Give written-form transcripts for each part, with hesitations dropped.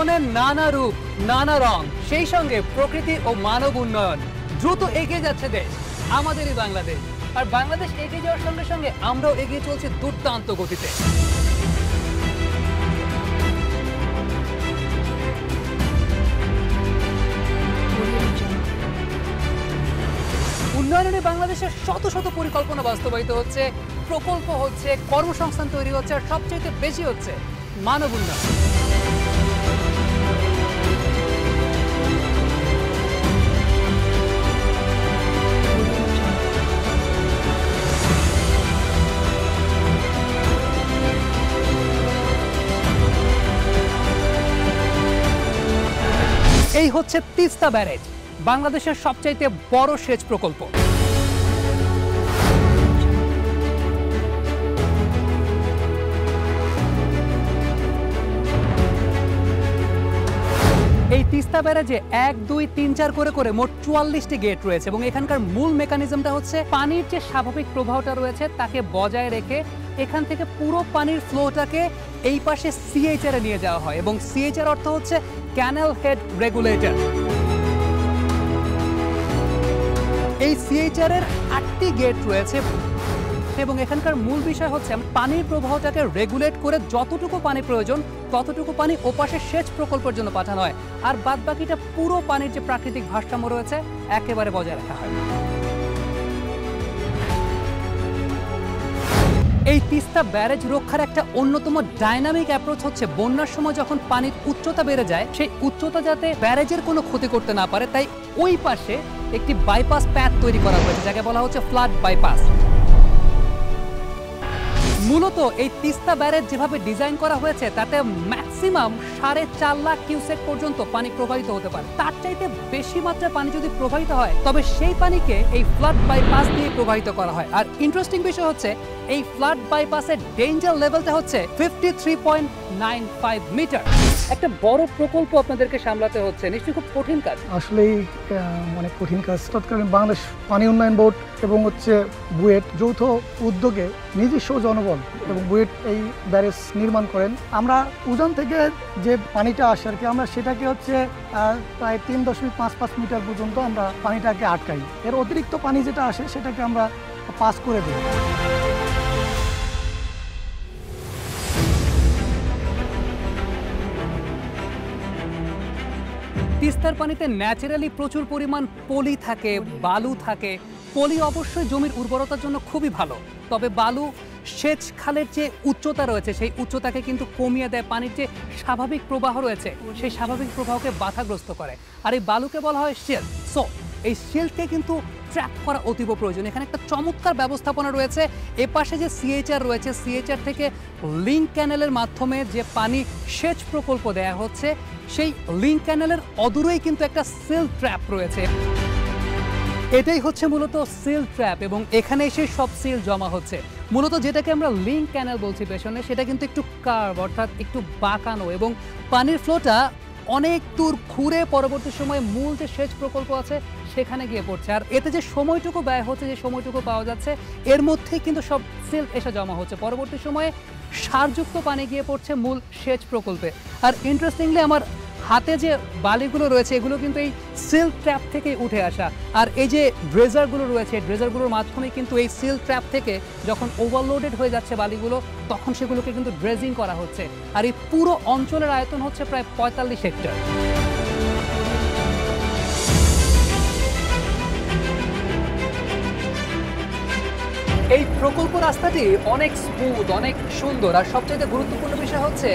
উন্নয়নের নানা রূপ নানা রং, সেই সঙ্গে প্রকৃতি ও মানব উন্নয়ন। দ্রুত এগিয়ে যাচ্ছে দেশ, আমাদেরই বাংলাদেশ। আর বাংলাদেশ এগিয়ে যাওয়ার সঙ্গে সঙ্গে আমরাও এগিয়ে চলছি দুর্দান্ত গতিতে। উন্নয়নে বাংলাদেশের শত শত পরিকল্পনা বাস্তবায়িত হচ্ছে, প্রকল্প হচ্ছে, কর্মসংস্থান তৈরি হচ্ছে, আর সবচেয়ে বেশি হচ্ছে মানব উন্নয়ন। এই হচ্ছে তিস্তা ব্যারেজ, বাংলাদেশের সবচাইতে বড় সেচ প্রকল্প। এই তিস্তা ব্যারেজে 1, 2, 3, 4 করে মোট 44টি গেট রয়েছে এবং এখানকার মূল মেকানিজমটা হচ্ছে পানির যে স্বাভাবিক প্রবাহটা রয়েছে তাকে বজায় রেখে এখান থেকে পুরো পানির ফ্লোটাকে এই পাশে সিএইচআর এ নিয়ে যাওয়া হয় এবং সিএইচআর অর্থ হচ্ছে ক্যানেল হেড রেগুলেটর। এই সিএইচআর এর 8টি গেট রয়েছে এবং এখানকার মূল বিষয় হচ্ছে পানির প্রবাহটাকে রেগুলেট করে যতটুকু পানি প্রয়োজন ততটুকু পানি ওপাশে সেচ প্রকল্পের জন্য পাঠানো হয়, আর বাদবাকিটা পুরো পানির যে প্রাকৃতিক ভারসাম্য রয়েছে একেবারে বজায় রাখা হয়। এই তিস্তা ব্যারেজ রক্ষার একটা অন্যতম ডাইনামিক অ্যাপ্রোচ হচ্ছে বন্যার সময় যখন পানির উচ্চতা বেড়ে যায় সেই উচ্চতা যাতে ব্যারেজের কোনো ক্ষতি করতে না পারে, তাই ওই পাশে একটি বাইপাস প্যাথ তৈরি করা হয়েছে যাকে বলা হচ্ছে ফ্লাড বাইপাস। মূলত এই তিস্তা ব্যারেজ যেভাবে ডিজাইন করা হয়েছে তাতে ম্যাক্সিমাম 4.5 লাখ কিউসেক পর্যন্ত পানি প্রবাহিত হতে পারে। তার চাইতে বেশি মাত্রায় পানি যদি প্রবাহিত হয় তবে সেই পানিকে এই ফ্লাড বাইপাস দিয়ে প্রবাহিত করা হয়। আর ইন্টারেস্টিং বিষয় হচ্ছে এই ফ্লাড বাইপাসের ডেঞ্জার লেভেলটা হচ্ছে 53.95 মিটার। একটা বড় প্রকল্প আপনাদেরকে সামলাতে হচ্ছে, নিশ্চয়ই খুব কঠিন কাজ। আসলেই অনেক কঠিন কাজ। তৎকালীন বাংলাদেশ পানি উন্নয়ন বোর্ড এবং বুয়েট যৌথ উদ্যোগে নিজস্ব জনবল এবং বুয়েট এই ব্যারেজ নির্মাণ করেন। আমরা উজান থেকে যে পানিটা আসে আর কি, আমরা সেটাকে প্রায় 3.55 মিটার পর্যন্ত আমরা পানিটাকে আটকাই। এর অতিরিক্ত পানি যেটা আসে সেটাকে আমরা পাস করে দিই। তিস্তার পানিতে ন্যাচারালি প্রচুর পরিমাণ পলি থাকে, বালু থাকে। পলি অবশ্যই জমির উর্বরতার জন্য খুবই ভালো, তবে বালু সেচ খালের যে উচ্চতা রয়েছে সেই উচ্চতাকে কিন্তু কমিয়ে দেয়, পানির যে স্বাভাবিক প্রবাহ রয়েছে সেই স্বাভাবিক প্রবাহকে বাধাগ্রস্ত করে। আর এই বালুকে বলা হয় শিল্ড। সো এই শিল্ডকে কিন্তু ট্র্যাপ করা অতীব প্রয়োজন। এখানে একটা চমৎকার ব্যবস্থাপনা রয়েছে। এপাশে যে সিএইচআর রয়েছে, সিএইচআর থেকে লিঙ্ক ক্যানেলের মাধ্যমে যে পানি সেচ প্রকল্প দেয়া হচ্ছে সেই লিঙ্ক ক্যানেলের অদূরেই কিন্তু একটা সিল ট্র্যাপ রয়েছে। এটাই হচ্ছে মূলত সিল ট্র্যাপ এবং এখানে এসে সব সিল জমা হচ্ছে। মূলত যেটাকে আমরা লিঙ্ক ক্যানেল বলছি পেছনে, সেটা কিন্তু একটু কার্ভ অর্থাৎ একটু বাঁকানো এবং পানির ফ্লোটা অনেক দূর ঘুরে পরবর্তী সময়ে মূল যে সেচ প্রকল্প আছে সেখানে গিয়ে পড়ছে। আর এতে যে সময়টুকু ব্যয় হচ্ছে, যে সময়টুকু পাওয়া যাচ্ছে, এর মধ্যেই কিন্তু সব সিল এসে জমা হচ্ছে। পরবর্তী সময়ে সারযুক্ত পানি গিয়ে পড়ছে মূল সেচ প্রকল্পে। আর ইন্টারেস্টিংলি আমার হাতে যে বালিগুলো রয়েছে এগুলো কিন্তু এই সিল ট্র্যাপ থেকে উঠে আসা। আর এই যে ড্রেজারগুলো রয়েছে, ড্রেজারগুলোর মাধ্যমে কিন্তু এই সিল ট্র্যাপ থেকে যখন ওভারলোডেড হয়ে যাচ্ছে বালিগুলো তখন সেগুলোকে কিন্তু ড্রেজিং করা হচ্ছে। আর এই পুরো অঞ্চলের আয়তন হচ্ছে প্রায় 45 হেক্টর। এই প্রকল্প রাস্তাটি অনেক স্মুথ, অনেক সুন্দর, আর সবচেয়ে গুরুত্বপূর্ণ বিষয় হচ্ছে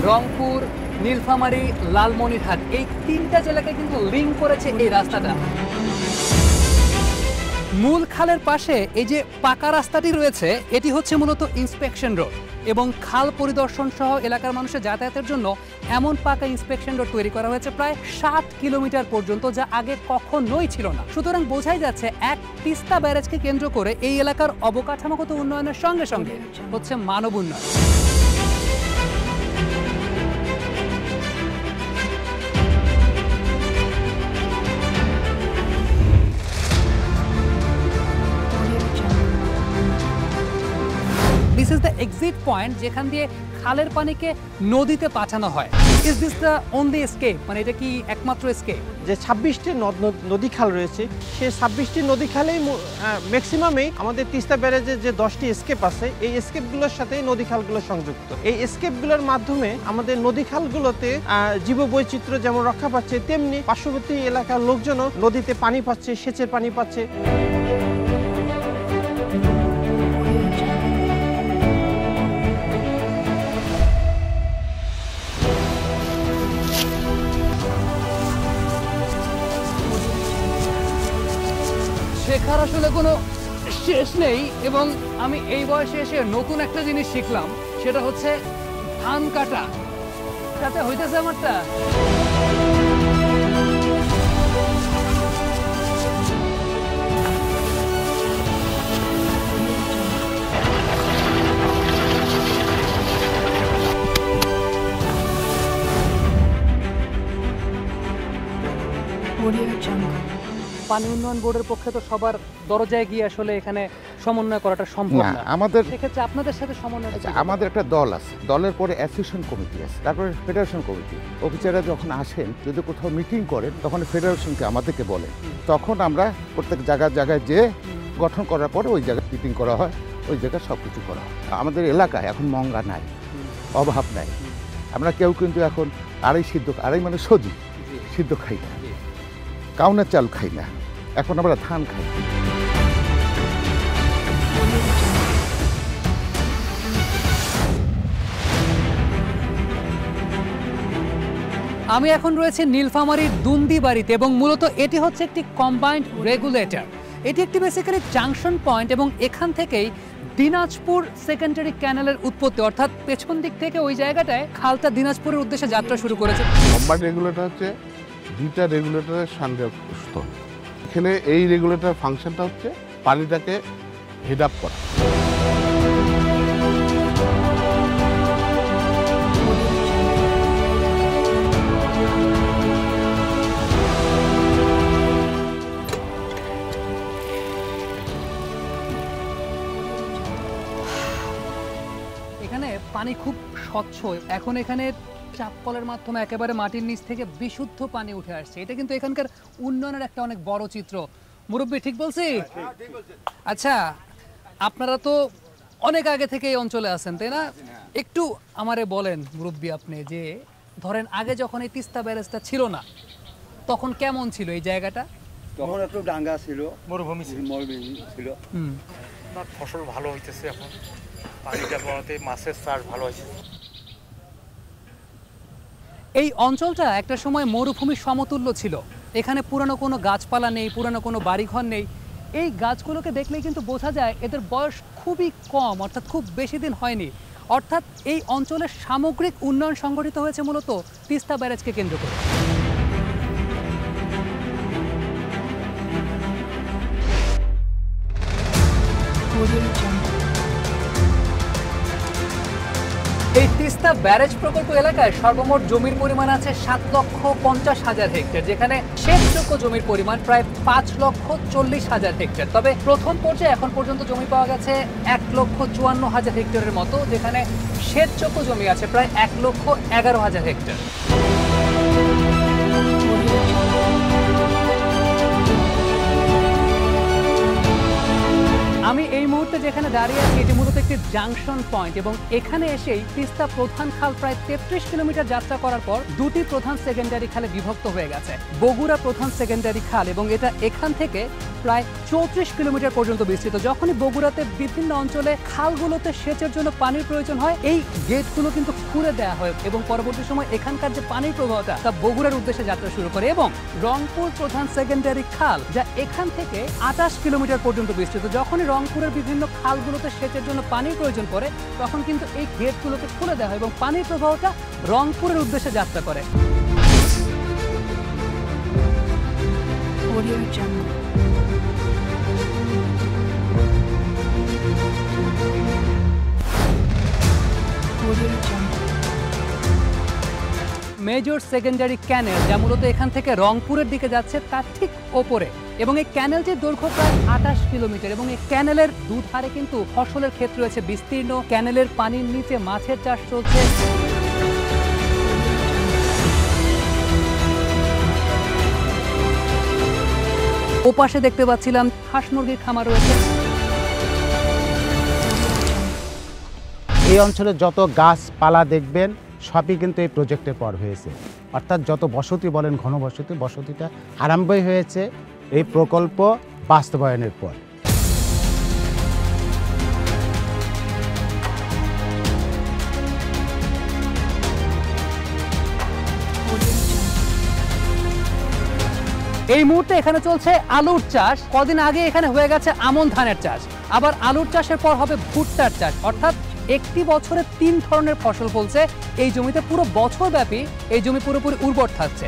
রংপুর, নীলফামারী, লালমনিরহাট এই 3টা জেলাকে কিন্তু লিঙ্ক করেছে এই রাস্তাটা। মূল খালের পাশে এই যে পাকা রাস্তাটি রয়েছে এটি হচ্ছে মূলত ইন্সপেকশন রোড এবং খাল পরিদর্শন সহ এলাকার মানুষের যাতায়াতের জন্য এমন পাকা ইন্সপেকশন রোড তৈরি করা হয়েছে প্রায় 7 কিলোমিটার পর্যন্ত, যা আগে কখনোই ছিল না। সুতরাং বোঝাই যাচ্ছে এক তিস্তা ব্যারেজকে কেন্দ্র করে এই এলাকার অবকাঠামোগত উন্নয়নের সঙ্গে সঙ্গে হচ্ছে মানব উন্নয়ন। This is the exit point যেখান দিয়ে খালের পানিকে নদীতে পাঠানো হয়। Is this the only escape, মানে এটা কি একমাত্র এসকেপ? যে 26টি নদী খাল রয়েছে, সেই 26টি নদী খালেই ম্যাক্সিমামেই আমাদের তিস্তা ব্যারেজের যে 10টি এসকেপ আছে, এই এসকেপগুলোর সাথে নদী খালগুলো সংযুক্ত। এই এসকেপগুলোর মাধ্যমে আমাদের নদী খালগুলোতে জীববৈচিত্র্য যেমন রক্ষা পাচ্ছে, তেমনি পার্শ্ববর্তী এলাকার লোকজনও নদীতে পানি পাচ্ছে, সেচের পানি পাচ্ছে। শেখার আসলে কোনো শেষ নেই, এবং আমি এই বয়সে এসে নতুন একটা জিনিস শিখলাম, সেটা হচ্ছে ধান কাটা। কাটা হইতেছে আমারটা। পানি উন্নয়ন বোর্ডের পক্ষে তো সবার দরজায় গিয়ে আসলে এখানে সমন্বয় করাটা সম্ভব না। আমাদের সেক্ষেত্রে আপনাদের সাথে সমন্বয় আমাদের একটা দল আছে, দলের পরে অ্যাসোসিয়েশন কমিটি আছে, তারপরে ফেডারেশন কমিটি। অফিসাররা যখন আসেন, যদি কোথাও মিটিং করেন, তখন ফেডারেশনকে আমাদেরকে বলেন, তখন আমরা প্রত্যেক জায়গায় যে গঠন করার পরে ওই জায়গায় মিটিং করা হয়, ওই জায়গায় সব কিছু করা হয়। আমাদের এলাকায় এখন মঙ্গা নাই, অভাব নাই। আমরা কেউ কিন্তু এখন আড়াই মানে সজি সিদ্ধ খাই না, কাউনের চাল খাই না, এখন আমরা ধান খাই। আমি এখন রয়েছে নীলফামারীর দুন্দি বাড়িতে, এবং মূলত এটি হচ্ছে একটি কম্বাইন্ড রেগুলেটর। এটি একটি বেসিক্যালি জাংশন পয়েন্ট, এবং এখান থেকেই দিনাজপুর সেকেন্ডারি ক্যানেলের উৎপত্তি, অর্থাৎ পেছন দিক থেকে ওই জায়গাটায় খালটা দিনাজপুরের উদ্দেশ্যে যাত্রা শুরু করেছে। কম্বাইন্ড রেগুলেটর হচ্ছে দুইটা রেগুলেটরের সংযোগস্থল। এখানে এই রেগুলেটর ফাংশনটা হচ্ছে পানিটাকে হেড আপ করা। এখানে পানি খুব স্বচ্ছ। এখন এখানে চাপ কলের মাধ্যমে একেবারে মাটির নিচ থেকে বিশুদ্ধ পানি উঠে আসছে। এটা কিন্তু এখানকার উন্নয়নের একটা অনেক বড় চিত্র। মুরব্বী, ঠিক বলছি? আচ্ছা, আপনারা তো অনেক আগে থেকে এই অঞ্চলে আছেন, তাই না? একটু আমারে বলেন মুরব্বী আপনি, যে ধরেন আগে যখন এই তিস্তা ব্যারেজটা ছিল না, তখন কেমন ছিল এই জায়গাটা? তখন একটু ডাঙ্গা ছিল, মরুভূমি ছিল। ফসল ভালো হইতেছে, এখন পানিটা পড়াতে মাছের চাষ ভালো হয়েছে। এই অঞ্চলটা একটা সময় মরুভূমির সমতুল্য ছিল। এখানে পুরানো কোনো গাছপালা নেই, পুরানো কোনো বাড়িঘর নেই। এই গাছগুলোকে দেখলেই কিন্তু বোঝা যায় এদের বয়স খুবই কম, অর্থাৎ খুব বেশি দিন হয়নি। অর্থাৎ এই অঞ্চলের সামগ্রিক উন্নয়ন সংঘটিত হয়েছে মূলত তিস্তা ব্যারেজকে কেন্দ্র করে। এই তিস্তা ব্যারেজ প্রকল্প এলাকায় সর্বমোট জমির পরিমাণ আছে 7,50,000 হেক্টর, যেখানে সেচযোগ্য জমির পরিমাণ প্রায় 5,40,000 হেক্টর। তবে প্রথম পর্যায়ে এখন পর্যন্ত জমি পাওয়া গেছে 1,54,000 হেক্টরের মতো, যেখানে সেচযোগ্য জমি আছে প্রায় 1,11,000 হেক্টর। আমি এই মুহূর্তে যেখানে দাঁড়িয়ে আছি, এটি মূলত একটি জাংশন পয়েন্ট, এবং এখানে এসেই তিস্তা প্রধান খাল প্রায় 33 কিলোমিটার যাত্রা করার পর দুটি প্রধান সেকেন্ডারি খালে বিভক্ত হয়ে গেছে। বগুড়া প্রধান সেকেন্ডারি খাল, এবং এটা এখান থেকে প্রায় 34 কিলোমিটার পর্যন্ত বিস্তৃত। যখনই বগুড়াতে বিভিন্ন অঞ্চলে খালগুলোতে সেচের জন্য পানির প্রয়োজন হয়, এই গেটগুলো কিন্তু খুলে দেওয়া হয়, এবং পরবর্তী সময় এখানকার যে পানির প্রবাহটা তা বগুড়ার উদ্দেশ্যে যাত্রা শুরু করে। এবং রংপুর প্রধান সেকেন্ডারি খাল, যা এখান থেকে 28 কিলোমিটার পর্যন্ত বিস্তৃত, যখনই রংপুরের বিভিন্ন খালগুলোতে সেচের জন্য পানির প্রয়োজন পড়ে, তখন কিন্তু এই গেটগুলোকে খুলে দেওয়া হয় এবং পানির প্রবাহটা রংপুরের উদ্দেশ্যে যাত্রা করে। মেজর সেকেন্ডারি ক্যানেল, যা মূলত এখান থেকে রংপুরের দিকে যাচ্ছে, তার ঠিক ওপরে এবং এই ক্যানেলটির দৈর্ঘ্য প্রায় 28 কিলোমিটার এবং এই ক্যানেলের দুধারে কিন্তু ফসলের ক্ষেত রয়েছে বিস্তীর্ণ। ক্যানেলের পানির নিচে মাছের চাষ চলছে। ওপাশে দেখতে পাচ্ছিলাম হাঁস মুরগির খামার রয়েছে। এই অঞ্চলে যত গাছপালা দেখবেন সবই কিন্তু এই প্রজেক্টের পর হয়েছে, অর্থাৎ যত বসতি বলেন ঘনবসতি, বসতিটা আরম্ভই হয়েছে এই প্রকল্প বাস্তবায়নের পর। এই মুহূর্তে এখানে চলছে আলুর চাষ। কদিন আগে এখানে হয়ে গেছে আমন ধানের চাষ, আবার আলুর চাষের পর হবে ভুট্টার চাষ। অর্থাৎ একটি বছরে 3 ধরনের ফসল ফলছে এই জমিতে। পুরো বছর ব্যাপী এই জমি পুরোপুরি উর্বর থাকছে।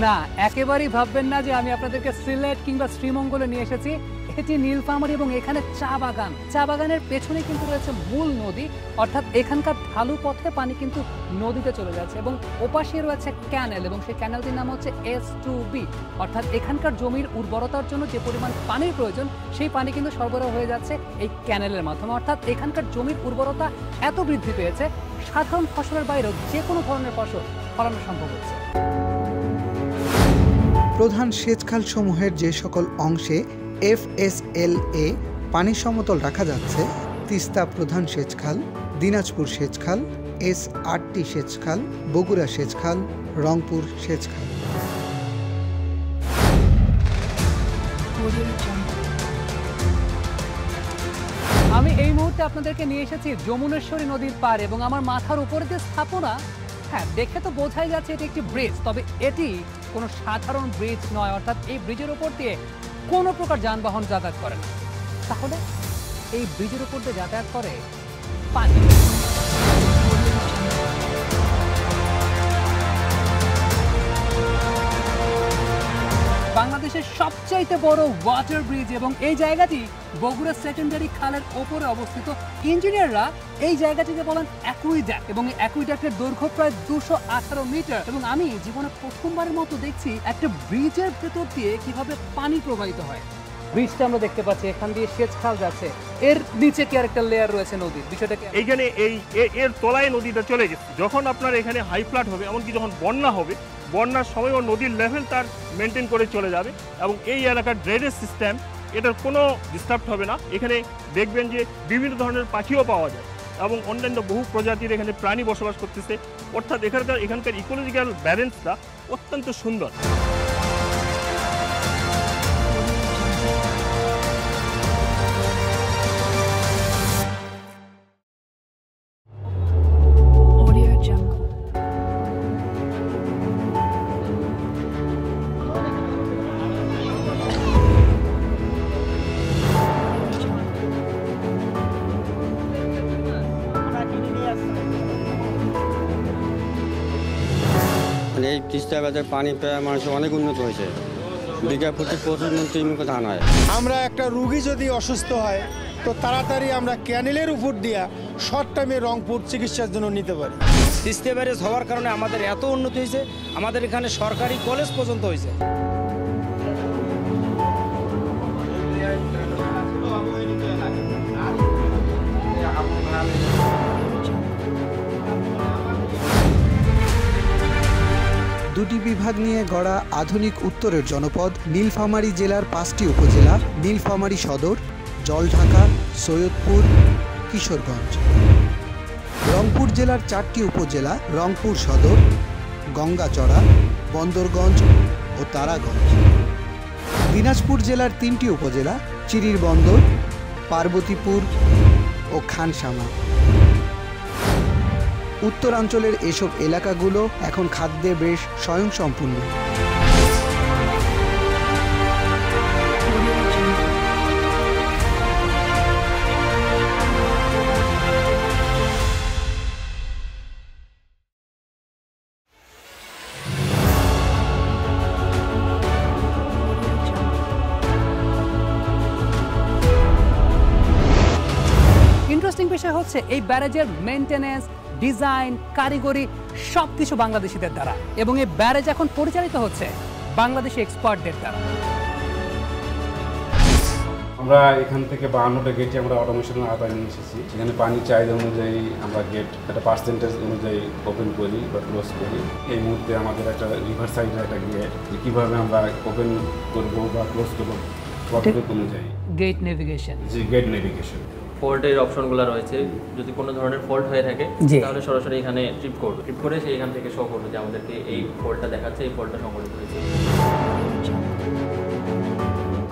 না, একেবারেই ভাববেন না যে আমি আপনাদেরকে সিলেট কিংবা শ্রীমঙ্গলে নিয়ে এসেছি। এটি নীলফামারী এবং এখানে চা বাগান। চা বাগানের পেছনে কিন্তু রয়েছে মূল নদী, অর্থাৎ এখানকার ঢালু পথে পানি কিন্তু নদীতে চলে যাচ্ছে এবং ওপাশে রয়েছে ক্যানেল এবং সেই ক্যানেলটির নাম হচ্ছে S2B। অর্থাৎ এখানকার জমির উর্বরতার জন্য যে পরিমাণ পানির প্রয়োজন সেই পানি কিন্তু সরবরাহ হয়ে যাচ্ছে এই ক্যানেলের মাধ্যমে। অর্থাৎ এখানকার জমির উর্বরতা এত বৃদ্ধি পেয়েছে সাধারণ ফসলের বাইরেও যে কোনো ধরনের ফসল ফলানো সম্ভব হচ্ছে। প্রধান সেচখাল সমূহের যে সকল অংশে FSLA পানি সমতল রাখা যাচ্ছে, তিস্তা প্রধান সেচখাল, দিনাজপুর সেচখাল, SRT সেচখাল, বগুড়া সেচখাল, রংপুর সেচখাল। আমি এই মুহূর্তে আপনাদেরকে নিয়ে এসেছি যমুনেশ্বরী নদীর পার এবং আমার মাথার উপরে যে স্থাপনা, হ্যাঁ দেখে তো বোঝাই যাচ্ছে এটি একটি ব্রিজ, তবে এটি কোনো সাধারণ ব্রিজ নয়। অর্থাৎ এই ব্রিজের উপর দিয়ে কোনো প্রকার যানবাহন যাতায়াত করে না। তাহলে এই ব্রিজের উপর দিয়ে যাতায়াত করে পানি। বাংলাদেশের সবচাইতে বড় ওয়াটার ব্রিজ এবং এই জায়গাটি বগুড়া সেকেন্ডারি খালের ওপরে অবস্থিত। ইঞ্জিনিয়াররা এই জায়গাটিকে বলেন অ্যাকুইডাক্ট এবং এই অ্যাকুইডাক্টের দৈর্ঘ্য প্রায় 218 মিটার এবং আমি জীবনে প্রথমবারের মতো দেখছি একটা ব্রিজের ভেতর দিয়ে কিভাবে পানি প্রবাহিত হয়। ব্রিজটা আমরা দেখতে পাচ্ছি, এখান দিয়ে সেচ খাল যাচ্ছে, এর নিচে কি আরেকটা লেয়ার রয়েছে নদীর, বিষয়টাকে এইখানে এর তলায় নদীটা চলে গেছে। যখন আপনার এখানে হাই ফ্লাড হবে, এমনকি যখন বন্যা হবে, বন্যার সময়ও নদীর লেভেল তার মেনটেন করে চলে যাবে এবং এই এলাকার ড্রেনেজ সিস্টেম এটার কোনো ডিস্টার্ব হবে না। এখানে দেখবেন যে বিভিন্ন ধরনের পাখিও পাওয়া যায় এবং অন্যান্য বহু প্রজাতির এখানে প্রাণী বসবাস করতেছে। অর্থাৎ এখানকার ইকোলজিক্যাল ব্যালেন্সটা অত্যন্ত সুন্দর। এই তিস্তা ব্যাধের পানি পেয়ে মানুষের অনেক উন্নত হয়েছে। বিঘা প্রতি প্রচুর মন্ত্রী ধান হয়। আমরা একটা রুগী যদি অসুস্থ হয় তো তাড়াতাড়ি আমরা ক্যানেলের উপর দিয়া শর্ট টাইমে রংপুর চিকিৎসার জন্য নিতে পারি। তিস্তা ব্যারেজ হওয়ার কারণে আমাদের এত উন্নতি হয়েছে, আমাদের এখানে সরকারি কলেজ পর্যন্ত হয়েছে। দুটি বিভাগ নিয়ে গড়া আধুনিক উত্তরের জনপদ নীলফামারী জেলার 5টি উপজেলা নীলফামারী সদর, জলঢাকা, সৈয়দপুর, কিশোরগঞ্জ। রংপুর জেলার 4টি উপজেলা রংপুর সদর, গঙ্গাচড়া, বন্দরগঞ্জ ও তারাগঞ্জ। দিনাজপুর জেলার 3টি উপজেলা চিরির বন্দর, পার্বতীপুর ও খানসামা। উত্তরাঞ্চলের এসব এলাকাগুলো এখন খাদ্যে বেশ স্বয়ংসম্পূর্ণ। হচ্ছে এই ব্যারেজের মেইনটেনেন্স, ডিজাইন, কারিগরি সবকিছু বাংলাদেশিদের দ্বারা, এবং এই ব্যারেজ এখন পরিচালিত হচ্ছে বাংলাদেশি এক্সপার্টদের দ্বারা। আমরা এখান থেকে 52টা গেটে আমরা অটোমেশনের আওতায় নিয়ে এসেছি। এখানে পানির চাহিদা অনুযায়ী আমরা গেট একটা পার্সেন্টেজ অনুযায়ী ওপেন করি বা ক্লোজ করি। এই মুহূর্তে আমাদের একটা রিভার সাইডে একটা গেট, কীভাবে আমরা ওপেন করবো বা ক্লোজ করবো প্রত্যেক অনুযায়ী গেট নেভিগেশন, জি গেট নেভিগেশন। ফল্টের অপশনগুলো রয়েছে, যদি কোনো ধরনের ফল্ট হয়ে থাকে তাহলে সরাসরি এখানে ট্রিপ করবে, ট্রিপ করে সে এখান থেকে শো করবে যে আমাদেরকে এই ফল্টটা দেখাচ্ছে, এই ফল্টটা সংঘটিত হয়েছে।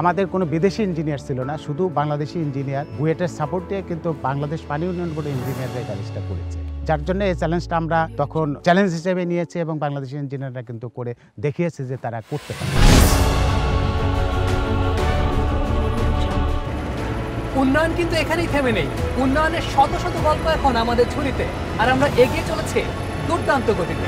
আমাদের কোনো বিদেশি ইঞ্জিনিয়ার ছিল না, শুধু বাংলাদেশি ইঞ্জিনিয়ার। বুয়েটের সাপোর্ট দিয়ে কিন্তু বাংলাদেশ পানি উন্নয়ন বোর্ডের ইঞ্জিনিয়াররা এই কাজটা করেছে, যার জন্য এই চ্যালেঞ্জটা আমরা তখন চ্যালেঞ্জ হিসেবে নিয়েছি এবং বাংলাদেশি ইঞ্জিনিয়াররা কিন্তু করে দেখিয়েছে যে তারা করতে পারে। উন্নয়ন কিন্তু এখানেই থেমে নেই, উন্নয়নের শত শত গল্প এখন আমাদের ঝুড়িতে, আর আমরা এগিয়ে চলেছি দুর্দান্ত গতিতে।